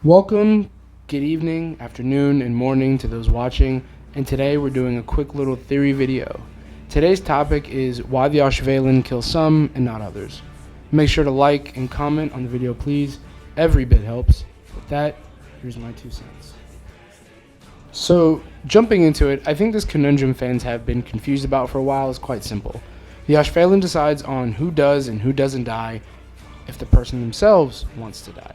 Welcome, good evening, afternoon, and morning to those watching, and today we're doing a quick little theory video. Today's topic is why the Auswählen kill some and not others. Make sure to like and comment on the video, please. Every bit helps. With that, here's my 2 cents. So, jumping into it, I think this conundrum fans have been confused about for a while is quite simple. The Auswählen decides on who does and who doesn't die if the person themselves wants to die.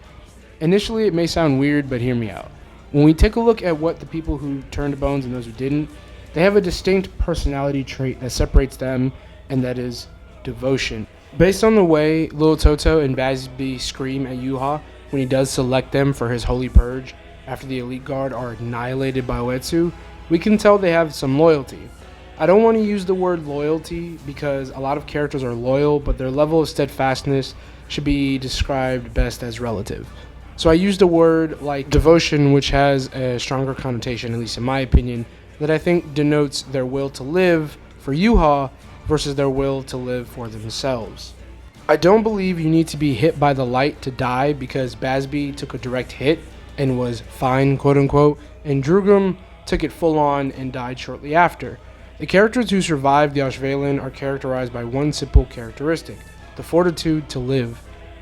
Initially, it may sound weird, but hear me out. When we take a look at what the people who turned bones and those who didn't, they have a distinct personality trait that separates them, and that is devotion. Based on the way Lil Toto and Bazby scream at Yuha when he does select them for his holy purge after the elite guard are annihilated by Uetsu, we can tell they have some loyalty. I don't want to use the word loyalty because a lot of characters are loyal, but their level of steadfastness should be described best as relative. So I used a word like devotion, which has a stronger connotation, at least in my opinion, that I think denotes their will to live for Yuha versus their will to live for themselves. I don't believe you need to be hit by the light to die because Bazby took a direct hit and was fine, quote unquote, and Drugum took it full on and died shortly after. The characters who survived the Auswählen are characterized by one simple characteristic, the fortitude to live.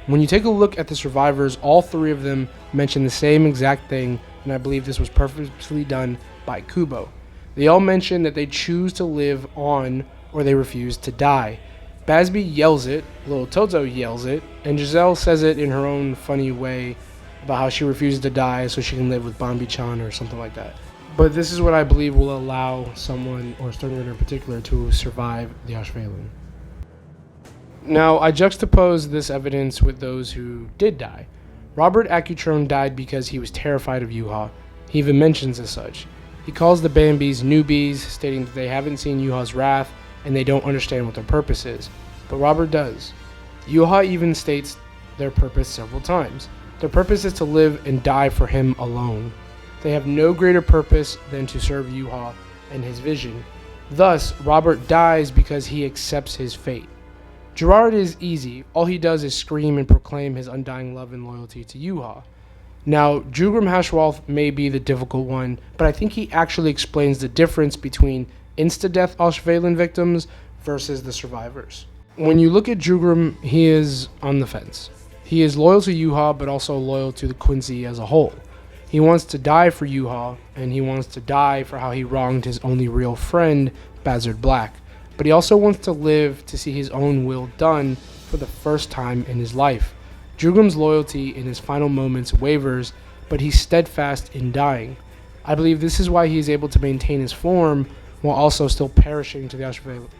When you take a look at the survivors, all 3 of them mention the same exact thing, and I believe this was purposely done by Kubo. They all mention that they choose to live on or they refuse to die. Bazby yells it, Lil Toto yells it, and Giselle says it in her own funny way about how she refuses to die so she can live with Bambi-chan or something like that. But this is what I believe will allow someone, or Sternritter in particular, to survive the Auswählen. Now, I juxtapose this evidence with those who did die. Robert Acutron died because he was terrified of Yuha. He even mentions as such. He calls the Bambis newbies, stating that they haven't seen Yuha's wrath and they don't understand what their purpose is. But Robert does. Yuha even states their purpose several times. Their purpose is to live and die for him alone. They have no greater purpose than to serve Yuha and his vision. Thus, Robert dies because he accepts his fate. Gerard is easy. All he does is scream and proclaim his undying love and loyalty to Yuha. Now, Jugrim Hashwalth may be the difficult one, but I think he actually explains the difference between insta-death Auswählen victims versus the survivors. When you look at Jugrim, he is on the fence. He is loyal to Yuha, but also loyal to the Quincy as a whole. He wants to die for Yuha, and he wants to die for how he wronged his only real friend, Bazard Black. But he also wants to live to see his own will done for the first time in his life. Jugrim's loyalty in his final moments wavers, but he's steadfast in dying. I believe this is why he is able to maintain his form while also still perishing to the Auswählen.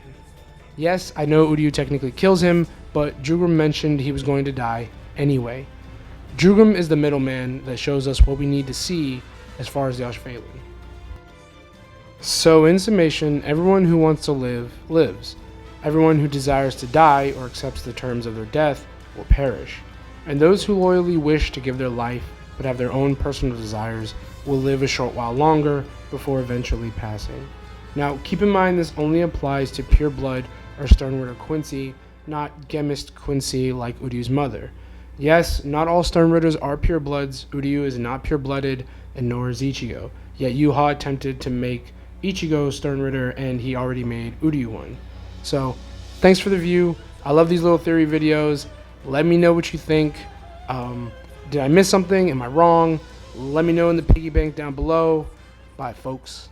Yes, I know Uryu technically kills him, but Jugrim mentioned he was going to die anyway. Jugrim is the middleman that shows us what we need to see as far as the Auswählen. So, in summation, everyone who wants to live, lives. Everyone who desires to die or accepts the terms of their death will perish. And those who loyally wish to give their life but have their own personal desires will live a short while longer before eventually passing. Now, keep in mind this only applies to pure blood or Sternritter Quincy, not Gemist Quincy like Uryu's mother. Yes, not all Sternritters are pure bloods. Uryu is not pure blooded, and nor is Ichigo. Yet Yuha attempted to make Ichigo Sternritter, and he already made Uryu one. So, thanks for the view. I love these little theory videos. Let me know what you think. Did I miss something? Am I wrong? Let me know in the piggy bank down below. Bye, folks.